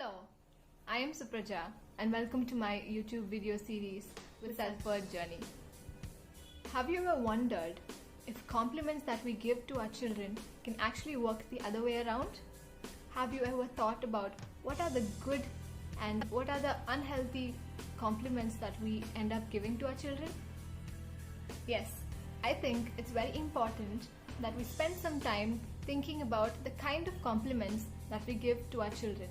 Hello, I am Supraja and welcome to my YouTube video series with Self-Worth Journey. Have you ever wondered if compliments that we give to our children can actually work the other way around? Have you ever thought about what are the good and what are the unhealthy compliments that we end up giving to our children? Yes, I think it's very important that we spend some time thinking about the kind of compliments that we give to our children.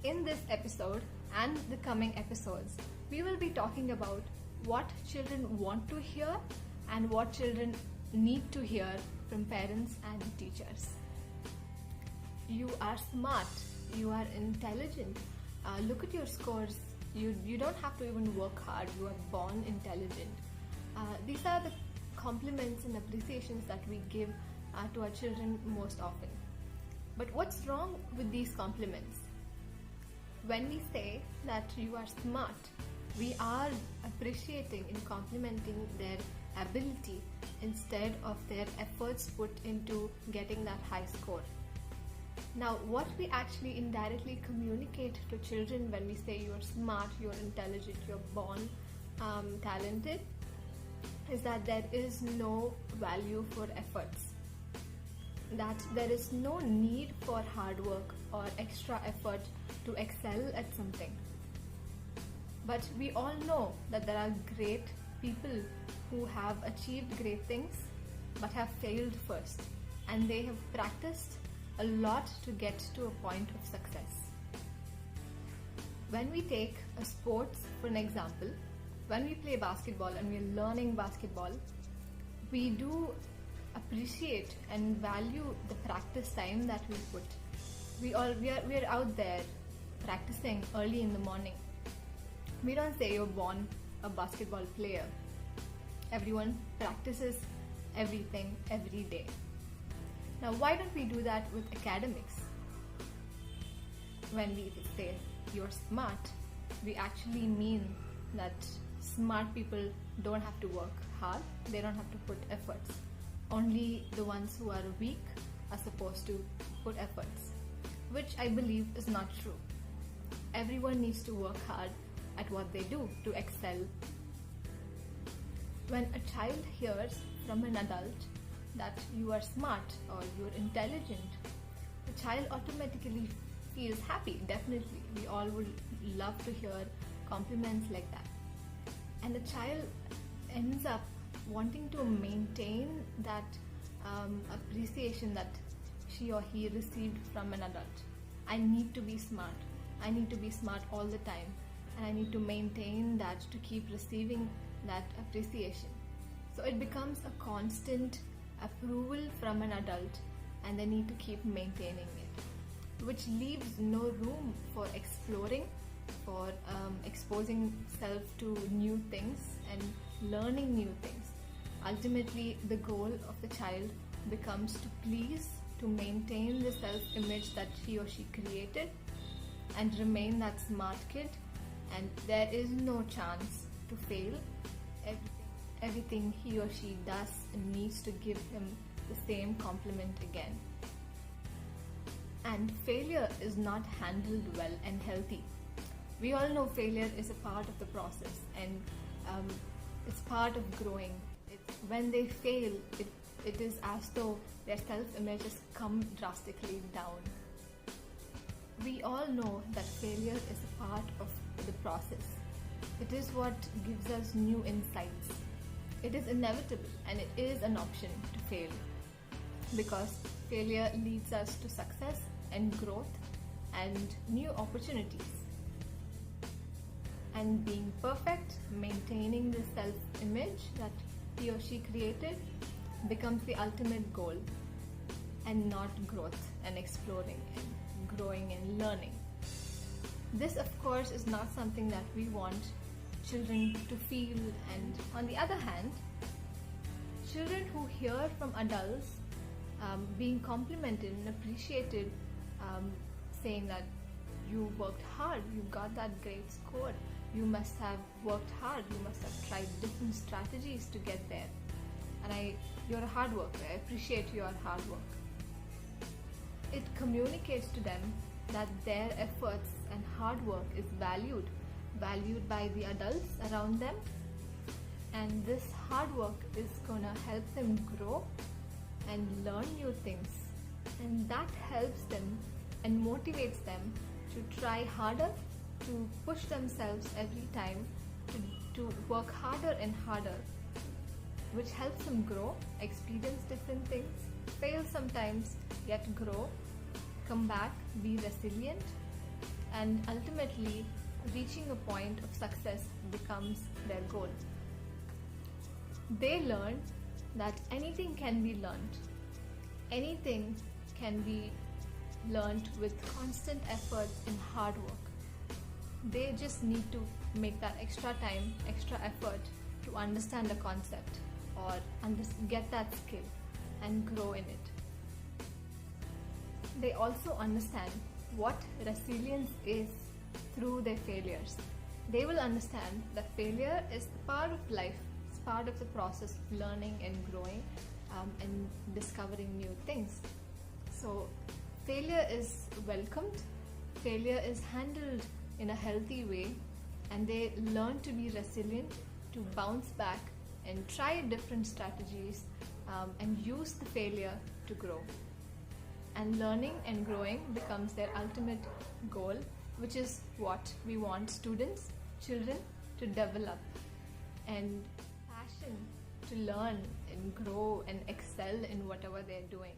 In this episode and the coming episodes, we will be talking about what children want to hear and what children need to hear from parents and teachers. You are smart, you are intelligent, look at your scores, you don't have to even work hard, you are born intelligent. These are the compliments and appreciations that we give to our children most often. But what's wrong with these compliments? When we say that you are smart, we are appreciating and complimenting their ability instead of their efforts put into getting that high score. Now, what we actually indirectly communicate to children when we say you're smart, you're intelligent, you're born talented, is that there is no value for efforts. That there is no need for hard work or extra effort to excel at something. But we all know that there are great people who have achieved great things but have failed first, and they have practiced a lot to get to a point of success. When we take a sports for an example, when we play basketball and we are learning basketball, we do appreciate and value the practice time that we put. We are out there practicing early in the morning. We don't say you're born a basketball player. Everyone practices everything every day. Now, why don't we do that with academics? When we say you're smart, we actually mean that smart people don't have to work hard, they don't have to put efforts. Only the ones who are weak are supposed to put efforts, which I believe is not true. Everyone needs to work hard at what they do to excel. When a child hears from an adult that you are smart or you're intelligent, the child automatically feels happy. Definitely, we all would love to hear compliments like that. And the child ends up wanting to maintain that appreciation that she or he received from an adult. I need to be smart. I need to be smart all the time, and I need to maintain that to keep receiving that appreciation. So it becomes a constant approval from an adult, and they need to keep maintaining it, which leaves no room for exploring, for exposing self to new things and learning new things. Ultimately, the goal of the child becomes to please, to maintain the self-image that he or she created and remain that smart kid, and there is no chance to fail. Everything he or she does needs to give him the same compliment again. And failure is not handled well and healthy. We all know failure is a part of the process, and it's part of growing. When they fail, it is as though their self-image has come drastically down. We all know that failure is a part of the process. It is what gives us new insights. It is inevitable and it is an option to fail, because failure leads us to success and growth and new opportunities. And being perfect, maintaining the self-image that he or she created, becomes the ultimate goal, and not growth and exploring and growing and learning. This, of course, is not something that we want children to feel. And on the other hand, children who hear from adults being complimented and appreciated, saying that you worked hard, you got that great score, you must have worked hard, you must have tried different strategies to get there, and you're a hard worker, I appreciate your hard work. It communicates to them that their efforts and hard work is valued by the adults around them, and this hard work is gonna help them grow and learn new things, and that helps them and motivates them to try harder, to push themselves every time, to work harder and harder, which helps them grow, experience different things, fail sometimes, yet grow, come back, be resilient, and ultimately reaching a point of success becomes their goal. They learn that anything can be learned. Anything can be learned with constant effort and hard work. They just need to make that extra time, extra effort to understand the concept or get that skill and grow in it. They also understand what resilience is through their failures. They will understand that failure is part of life, it's part of the process of learning and growing and discovering new things. So failure is welcomed, failure is handled in a healthy way, and they learn to be resilient, to bounce back and try different strategies and use the failure to grow. And learning and growing becomes their ultimate goal, which is what we want students, children to develop, and passion to learn and grow and excel in whatever they're doing.